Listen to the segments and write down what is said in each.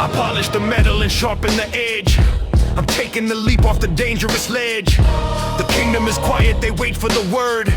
I polish the metal and sharpen the edge. I'm taking the leap off the dangerous ledge. The kingdom is quiet, they wait for the word.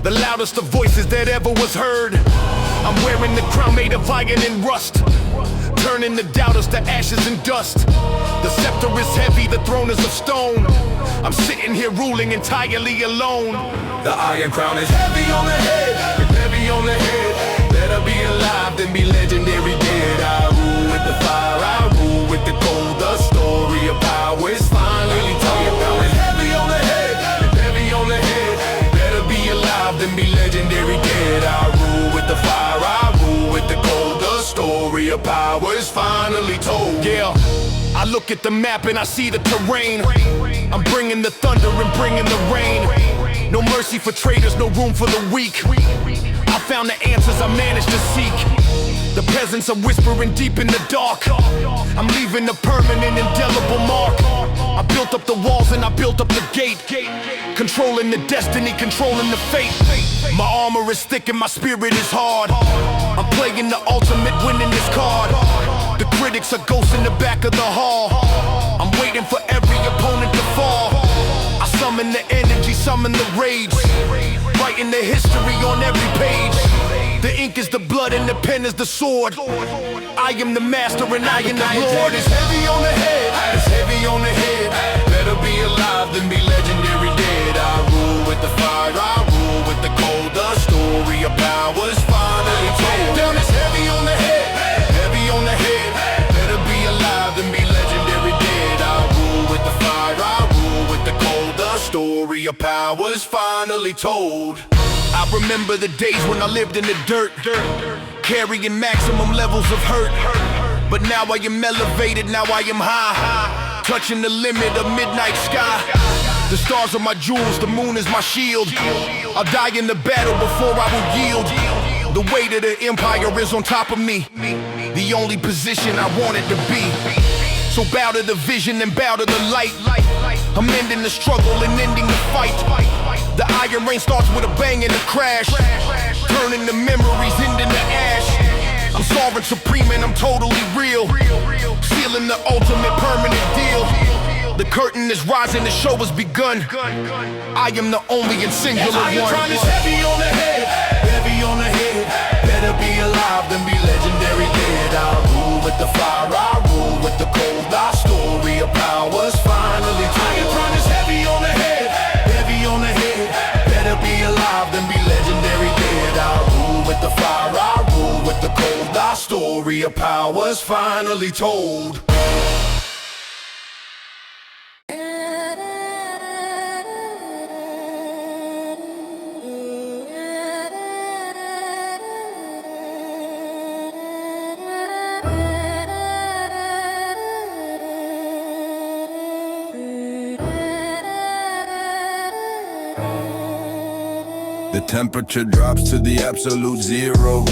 The loudest of voices that ever was heard. I'm wearing the crown made of iron and rust, turning the doubters to ashes and dust. The scepter is heavy, the throne is of stone. I'm sitting here ruling entirely alone. The iron crown is heavy on the head, it's heavy on the head. Better be alive than be legendary dead. I rule with the fire, I rule with the cold. The story of power is finally told. The crown is heavy on the head, it's heavy on the head. Better be alive than be legendary dead. I rule with the fire, I rule with the cold. The story of power is finally told. Yeah, I look at the map and I see the terrain. I'm bringing the thunder and bringing the rain. No mercy for traitors, no room for the weak. I found the answers I managed to seek. The peasants are whispering deep in the dark. I'm leaving a permanent, indelible mark. I built up the walls and I built up the gate, controlling the destiny, controlling the fate. My armor is thick and my spirit is hard. I'm playing the ultimate, winning this card. The critics are ghosts in the back of the hall. I'm waiting for every opponent to fall. I summon the energy, summon the rage, writing the history on every page. The ink is the blood and the pen is the sword. I am the master and I am the Lord. It's heavy on the head, it's heavy on the head. Better be alive than be legendary dead. I rule with the fire, I rule with the cold. The story of power is finally told. Down is heavy on the head, heavy on the head. Better be alive than be legendary dead. I rule with the fire, I rule with the cold. The story of power is finally told. I remember the days when I lived in the dirt, carrying maximum levels of hurt. But now I am elevated, now I am high, touching the limit of midnight sky. The stars are my jewels, the moon is my shield. I'll die in the battle before I will yield. The weight of the empire is on top of me, the only position I wanted to be. So bow to the vision and bow to the light. I'm ending the struggle and ending the fight. The iron rain starts with a bang and a crash, turning the memories into the ash. I'm sovereign supreme and I'm totally real, sealing the ultimate permanent deal. The curtain is rising, the show has begun. I am the only and singular one. Iron crown is heavy on the head, heavy on the head. Better be alive than be legendary dead. I rule with the fire, I rule with the cold. Our story of power is finally told. Iron crown is heavy on the head, heavy on the head. Better be alive than be legendary dead. I rule with the fire, I rule with the cold. Our story of power is finally told. The temperature drops to the absolute zero.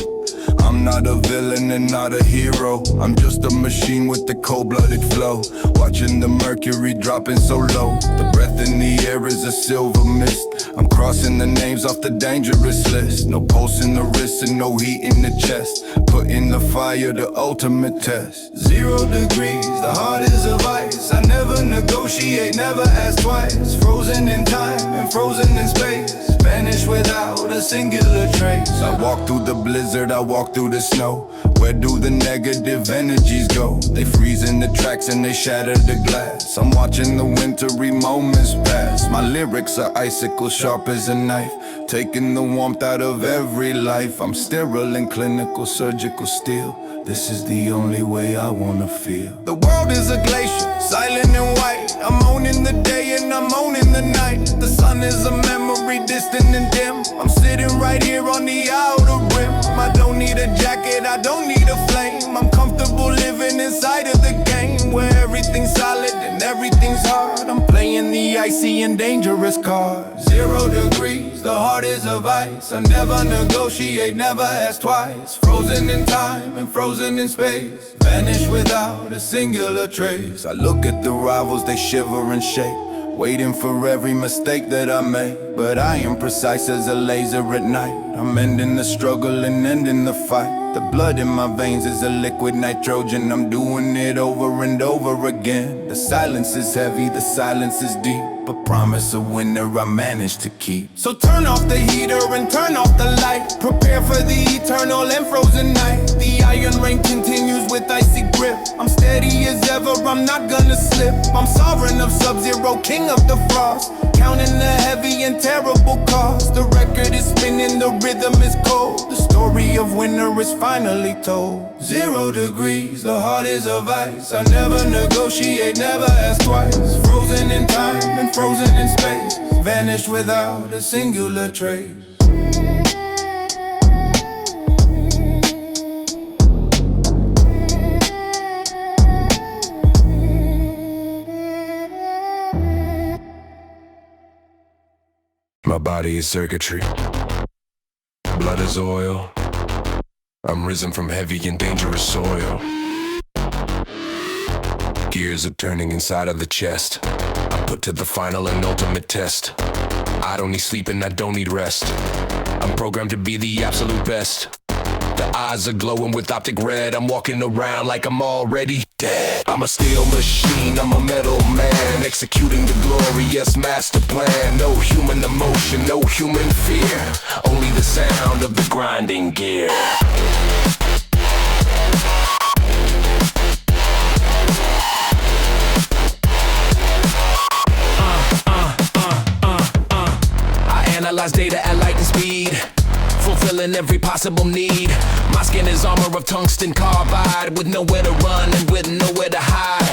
I'm not a villain and not a hero. I'm just a machine with the cold-blooded flow, watching the mercury dropping so low. The breath in the air is a silver mist. I'm crossing the names off the dangerous list. No pulse in the wrist and no heat in the chest. Put in the fire, the ultimate test. 0 degrees, the heart is of ice. I never negotiate, never ask twice. Frozen in time and frozen in space, vanish without a singular trace. I walk through the blizzard, I walk through the snow. Where do the negative energies go? They freeze in the tracks and they shatter the glass. I'm watching the wintry moments pass. My lyrics are icicles sharp as a knife, taking the warmth out of every life. I'm sterile and clinical, surgical steel. This is the only way I wanna feel. The world is a glacier, silent and white. I'm owning the day and I'm owning the night. The sun is a memory, distant and dim. I'm sitting right here on the outer rim. I don't need a jacket, I don't need a flame. I'm comfortable living inside of the game, where everything's solid and everything's hard. I'm playing the icy and dangerous card. 0 degrees, the heart is of ice. I never negotiate, never ask twice. Frozen in time and frozen in space, vanish without a singular trace. I look at the rivals, they shiver and shake, waiting for every mistake that I made. But I am precise as a laser at night. I'm ending the struggle and ending the fight. The blood in my veins is a liquid nitrogen. I'm doing it over and over again. The silence is heavy, the silence is deep. A promise a winner I managed to keep. So turn off the heater and turn off the light. Prepare for the eternal and frozen night. The iron rain continues with icy grip. I'm steady as ever, I'm not gonna slip. I'm sovereign of Sub-Zero, king of the frost. Counting the heavy and terrible cost. The record is spinning, the rhythm is cold. The story of winner is finally told. 0 degrees, the heart is of ice. I never negotiate, never ask twice. Frozen in time and frozen in space. Vanished without a singular trace. My body is circuitry, blood is oil. I'm risen from heavy and dangerous soil. Gears are turning inside of the chest. I'm put to the final and ultimate test. I don't need sleep and I don't need rest. I'm programmed to be the absolute best. The eyes are glowing with optic red. I'm walking around like I'm already dead. I'm a steel machine, I'm a metal man, executing the glorious master plan. No human emotion, no human fear, only the sound of the grinding gear. I analyze data at lightning speed, fulfilling every possible need. My skin is armor of tungsten carbide, with nowhere to run and with nowhere to hide.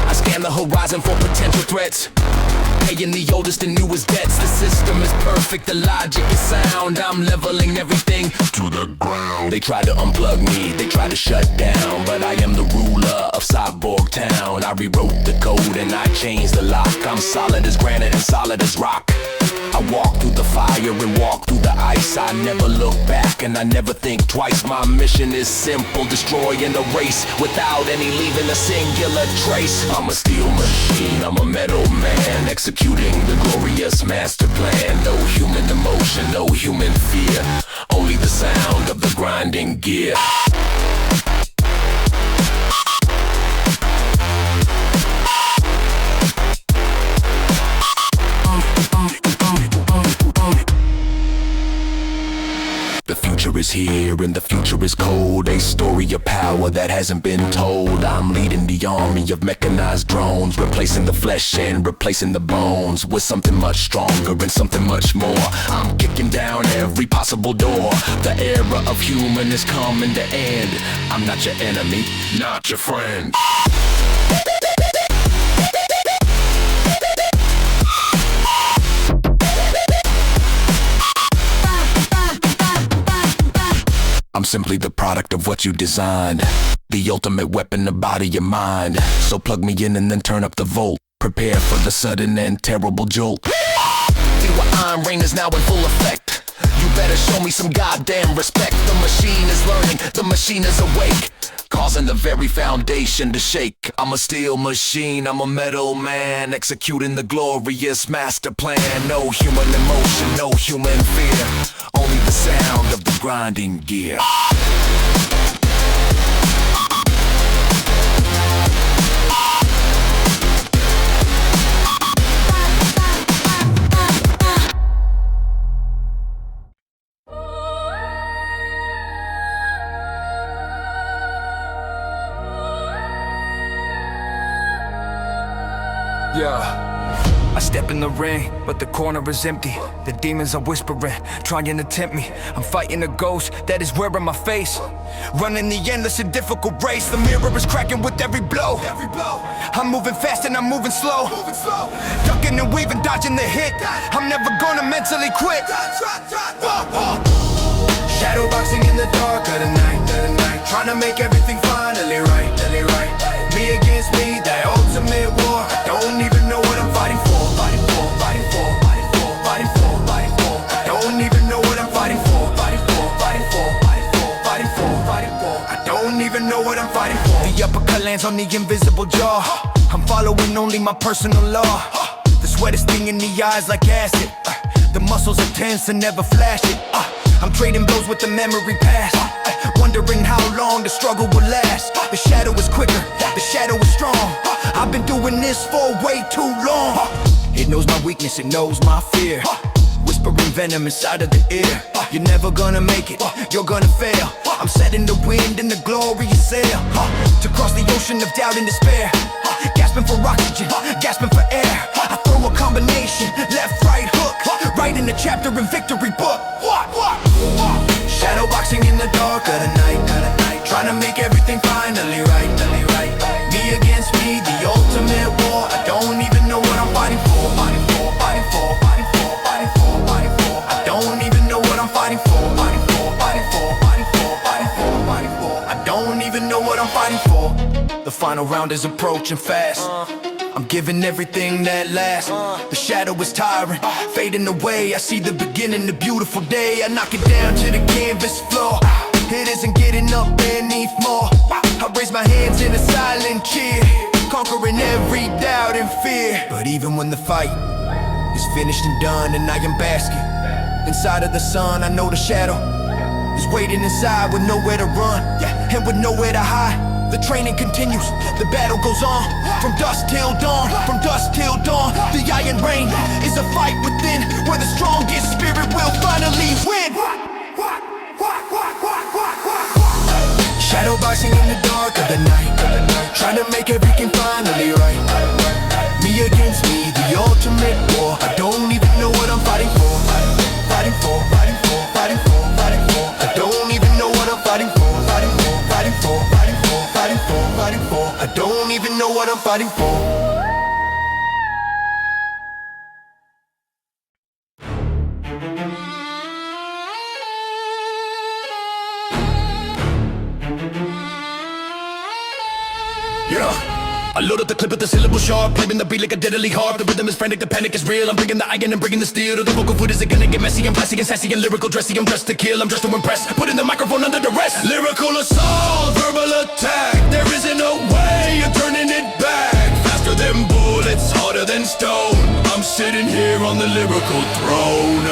I scan the horizon for potential threats, paying the oldest and newest debts. The system is perfect, the logic is sound. I'm leveling everything to the ground. They try to unplug me, they try to shut down, but I am the ruler of Cyborg Town. I rewrote the code and I changed the lock. I'm solid as granite and solid as rock. I walk through the fire and walk through the ice. I never look back and I never think twice. My mission is simple, destroy and erase, without any leaving a singular trace. I'm a steel machine, I'm a metal man, executing the glorious master plan. No human emotion, no human fear, only the sound of the grinding gear. The future is here and the future is cold. A story of power that hasn't been told. I'm leading the army of mechanized drones, replacing the flesh and replacing the bones with something much stronger and something much more. I'm kicking down every possible door. The era of human is coming to end. I'm not your enemy, not your friend. I'm simply the product of what you designed, the ultimate weapon to body your mind. So plug me in and then turn up the volt. Prepare for the sudden and terrible jolt. Feel what iron rain is now in full effect. You better show me some goddamn respect. The machine is learning, the machine is awake, causing the very foundation to shake. I'm a steel machine, I'm a metal man, executing the glorious master plan. No human emotion, no human fear, only the sound of the grinding gear. Yeah, I step in the ring, but the corner is empty. The demons are whispering, trying to tempt me. I'm fighting a ghost that is wearing my face, running the endless and difficult race. The mirror is cracking with every blow. I'm moving fast and I'm moving slow, ducking and weaving, dodging the hit. I'm never gonna mentally quit. Shadow boxing in the dark of the night, trying to make everything finally right. Me against me, that ultimate war. I don't even know what I'm fighting for. I don't even know what I'm fighting for. I don't even know what I'm fighting for. The uppercut lands on the invisible jaw. I'm following only my personal law. Sweatest thing in the eyes like acid. The muscles are tense and never flash it. I'm trading blows with the memory past. Wondering how long the struggle will last. The shadow is quicker, the shadow is strong. I've been doing this for way too long. It knows my weakness, it knows my fear. Whispering venom inside of the ear. You're never gonna make it, you're gonna fail. I'm setting the wind in the glorious sail. To cross the ocean of doubt and despair. Gasping for oxygen, gasping for air. I throw a combination, left, right hook. Right in the chapter in victory book. Shadow boxing in the dark of the night. Trying to make everything finally right. Me against me, the ultimate war. I don't even know what I'm fighting for. I don't even know what I'm fighting for. I don't even know what I'm fighting for. The final round is approaching fast. I'm giving everything that lasts. The shadow is tiring, fading away. I see the beginning, the beautiful day. I knock it down to the canvas floor. It isn't getting up beneath more. I raise my hands in a silent cheer, conquering every doubt and fear. But even when the fight is finished and done, and I am basking inside of the sun, I know the shadow is waiting inside with nowhere to run, and with nowhere to hide. The training continues, the battle goes on. From dusk till dawn, from dusk till dawn. The iron reign is a fight within, where the strongest spirit will finally win. Shadow boxing in the dark of the night, trying to make everything finally right. Me against me, the ultimate war. I don't even know what I'm fighting for. I don't even know what I'm fighting for. I don't even know what I'm fighting for. I load up the clip with the syllable sharp, playing the beat like a deadly harp. The rhythm is frantic, the panic is real. I'm bringing the iron and bringing the steel. To the vocal foot, is it gonna get messy? I'm classy and sassy and lyrical, dressy. I'm dressed to kill, I'm dressed to impress. Putting the microphone under the rest. Lyrical assault, verbal attack. There isn't no way you're turning it back. Faster than bullets, harder than stone. I'm sitting here on the lyrical throne.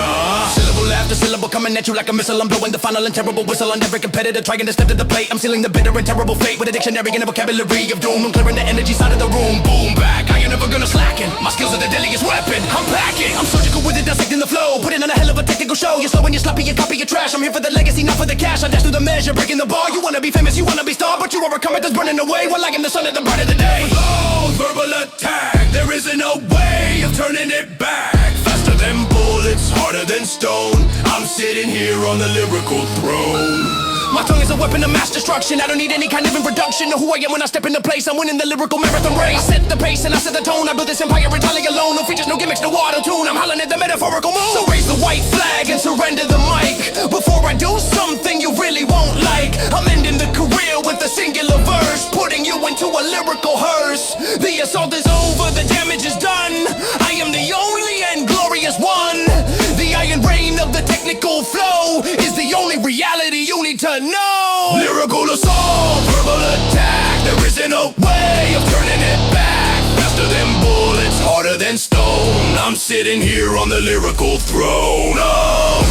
Syllable after syllable coming at you like a missile. I'm blowing the final and terrible whistle on every competitor trying to step to the plate. I'm sealing the bitter and terrible fate with a dictionary and a vocabulary of doom. I'm clearing the energy side of the room. Boom back, I ain't never gonna slacken. My skills are the deadliest weapon. I'm packing, I'm surgical with it, dissecting the flow. Putting on a hell of a technical show. You're slow and you're sloppy, you copy, your trash. I'm here for the legacy, not for the cash. I dash through the measure, breaking the bar. You wanna be famous, you wanna be star, but you are a comet that's burning away while I am the sun at the bright of the day. Oh, verbal attack, there isn't no way of turning it back. Faster than bullets, harder than stone. I'm sitting here on the lyrical throne. My tongue is a weapon of mass destruction. I don't need any kind of introduction to who I am when I step into place. I'm winning the lyrical marathon race. I set the pace and I set the tone. I built this empire entirely alone. No features, no gimmicks, no auto-tune. I'm howling at the metaphorical moon. So raise the white flag and surrender the mic. Before I do something you really won't like. I'm ending the career with a singular verse, putting you into a lyrical hearse. The assault is over, the damage is done. I am the only and glorious one. The iron reign of the technical flow is the only reality you need to know. Lyrical assault, verbal attack. There isn't a way of turning it back. Faster than bullets, harder than stone. I'm sitting here on the lyrical throne. Oh.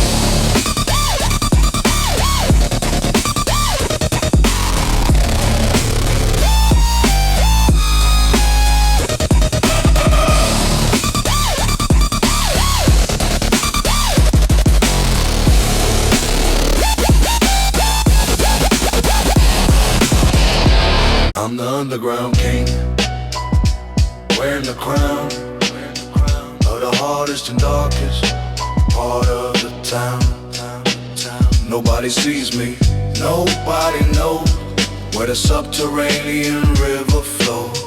I'm the underground king, wearing the crown of the hardest and darkest part of the town. Nobody sees me, nobody knows where the subterranean river flows.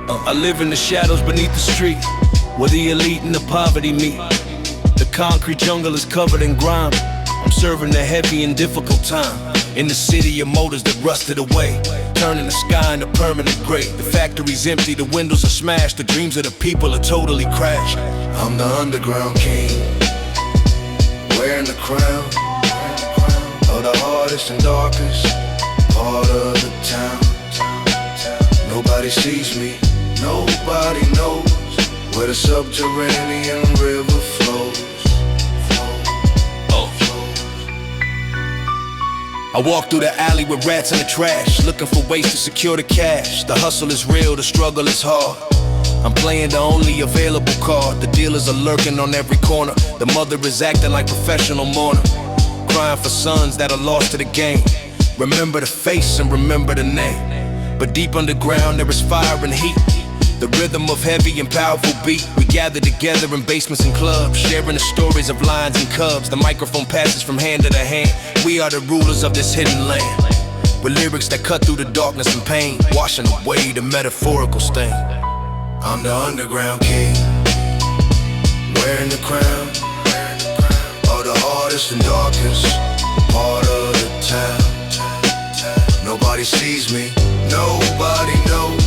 I live in the shadows beneath the street, where the elite and the poverty meet. The concrete jungle is covered in grime. I'm serving the heavy and difficult time. In the city of motors that rusted away, turning the sky into permanent gray. The factory's empty, the windows are smashed. The dreams of the people are totally crashed. I'm the underground king, wearing the crown of the hardest and darkest part of the town. Nobody sees me, nobody knows where the subterranean river flows. I walk through the alley with rats in the trash, looking for ways to secure the cash. The hustle is real, the struggle is hard. I'm playing the only available card. The dealers are lurking on every corner. The mother is acting like professional mourner, crying for sons that are lost to the game. Remember the face and remember the name. But deep underground there is fire and heat, the rhythm of heavy and powerful beat. We gather together in basements and clubs, sharing the stories of lions and cubs. The microphone passes from hand to hand. We are the rulers of this hidden land, with lyrics that cut through the darkness and pain, washing away the metaphorical stain. I'm the underground king, wearing the crown of the hardest and darkest part of the town. Nobody sees me, nobody knows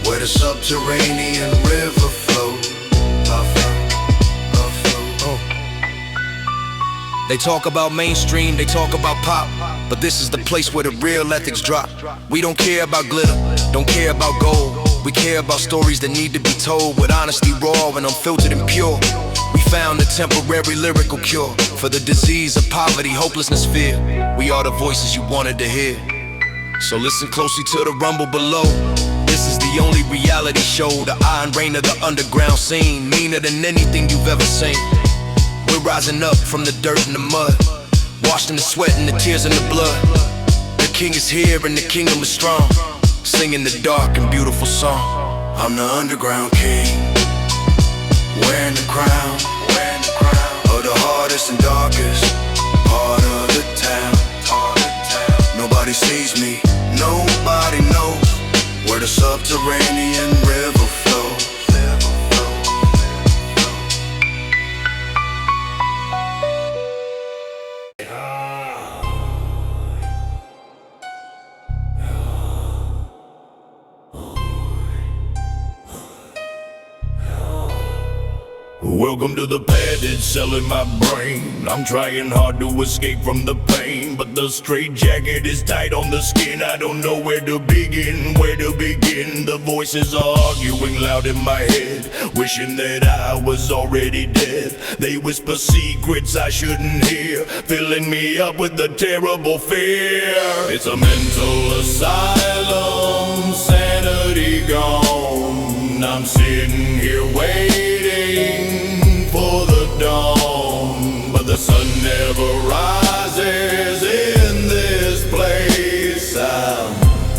where the subterranean river flows. They talk about mainstream, they talk about pop, but this is the place where the real ethics drop. We don't care about glitter, don't care about gold. We care about stories that need to be told with honesty raw and unfiltered and pure. We found a temporary lyrical cure for the disease of poverty, hopelessness, fear. We are the voices you wanted to hear, so listen closely to the rumble below. This is the only reality show, the iron reign of the underground scene, meaner than anything you've ever seen. We're rising up from the dirt and the mud, washed in the sweat and the tears and the blood. The king is here and the kingdom is strong, singing the dark and beautiful song. I'm the underground king, wearing the crown of the hardest and darkest part of the town. Nobody sees me, nobody knows where the subterranean river flows. Welcome to the pad, it's selling my brain. I'm trying hard to escape from the pain, but the straitjacket is tight on the skin. I don't know where to begin, The voices are arguing loud in my head, wishing that I was already dead. They whisper secrets I shouldn't hear, filling me up with a terrible fear. It's a mental asylum, sanity gone. I'm sitting here waiting for the dawn, but the sun never rises in this place. I'm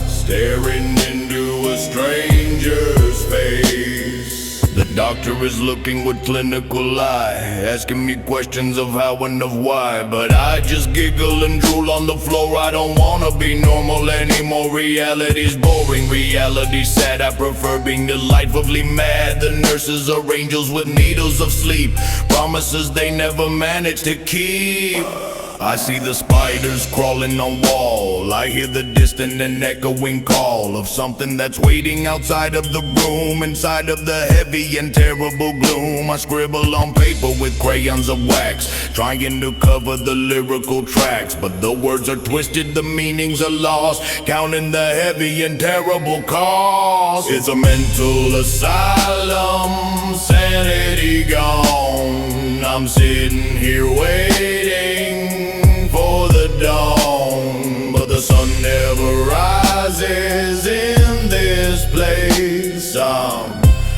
staring into a stranger's face. The doctor is looking with clinical eye, asking me questions of how and of why, but I just giggle and drool on the floor. I don't wanna be normal anymore. Reality's boring, reality's sad. I prefer being delightfully mad. The nurses are angels with needles of sleep, promises they never manage to keep. I see the spiders crawling on wall. I hear the distant and echoing call of something that's waiting outside of the room, inside of the heavy and terrible gloom. I scribble on paper with crayons of wax, trying to cover the lyrical tracks, but the words are twisted, the meanings are lost, counting the heavy and terrible cost. It's a mental asylum, sanity gone. I'm sitting here waiting for the dawn, but the sun never rises in this place. I'm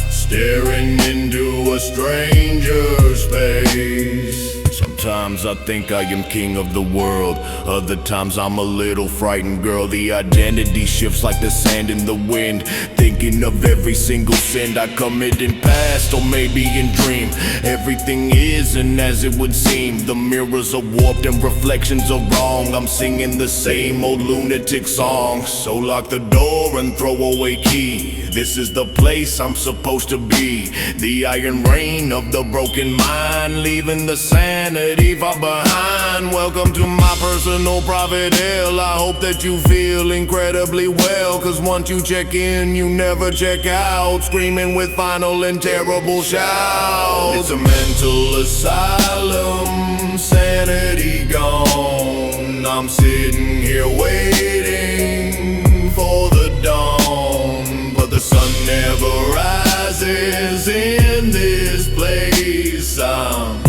staring into a stranger's face. Sometimes I think I am king of the world, other times I'm a little frightened girl. The identity shifts like the sand in the wind, thinking of every single sin I commit in past or maybe in dream. Everything isn't as it would seem, the mirrors are warped and reflections are wrong. I'm singing the same old lunatic song, so lock the door and throw away key. This is the place I'm supposed to be, the iron reign of the broken mind, leaving the sanity far behind. Welcome to my personal private hell. I hope that you feel incredibly well, cause once you check in, you never check out, screaming with final and terrible shouts. It's a mental asylum, sanity gone. I'm sitting here waiting for the dawn, sun never rises in this place. I'm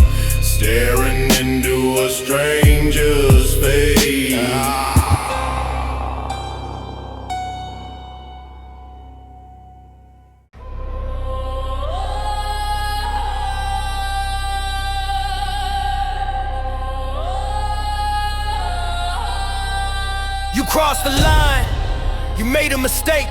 staring into a stranger's face. You crossed the line, you made a mistake.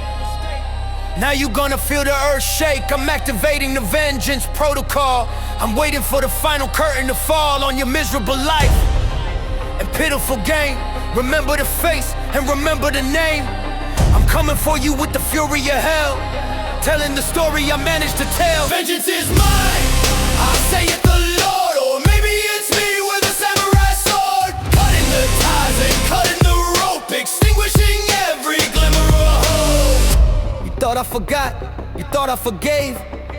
Now you gonna feel the earth shake. I'm activating the vengeance protocol. I'm waiting for the final curtain to fall on your miserable life and pitiful game. Remember the face and remember the name. I'm coming for you with the fury of hell, telling the story I managed to tell. Vengeance is mine, I say it the Lord. Or maybe it's me with a samurai sword, cutting the ties and cutting the rope, extinguishing every glimmer of hope. You thought I forgot, you thought I forgave.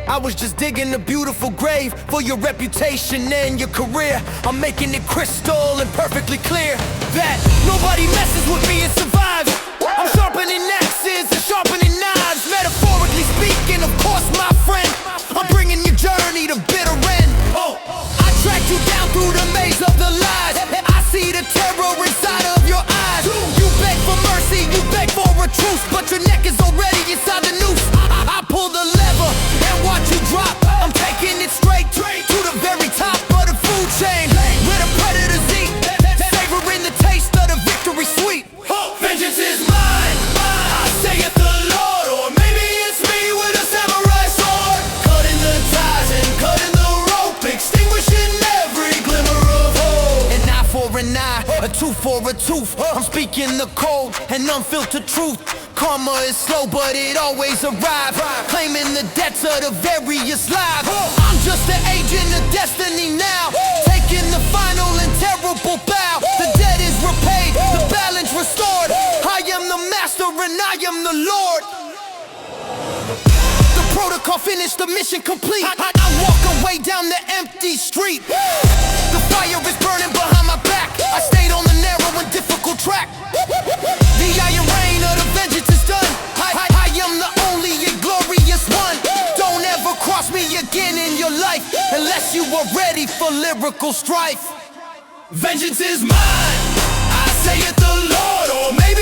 I was just digging a beautiful grave for your reputation and your career. I'm making it crystal and perfectly clear that nobody messes with me and survives. I'm sharpening axes and sharpening knives, metaphorically speaking, of course, my friend. I'm bringing your journey to bitter end. I tracked you down through the maze of the lies. I see the terror inside of your eyes. You beg for mercy, you beg for a truce, but your neck is already inside the noose. I pull the lever and watch you drop. I'm taking it straight to the very top of the food chain, where the predators eat, savoring the taste of the victory sweet. Vengeance is mine, I say it the Lord. Or maybe it's me with a samurai sword, cutting the ties and cutting the rope, extinguishing every glimmer of hope. An eye for an eye, a tooth for a tooth. I'm speaking the cold and unfiltered truth. Karma is slow, but it always arrives, claiming the debts of the various lives. I'm just an agent of destiny now, taking the final and terrible bow. The debt is repaid, the balance restored. I am the master and I am the Lord. The protocol finished, the mission complete. I walk away down the empty street. The fire is burning behind my back. I stayed on the narrow and difficult track. The iron reign of the vengeance is done. I am the only and glorious one. Don't ever cross me again in your life unless you are ready for lyrical strife. Vengeance is mine, I say it the Lord. Or maybe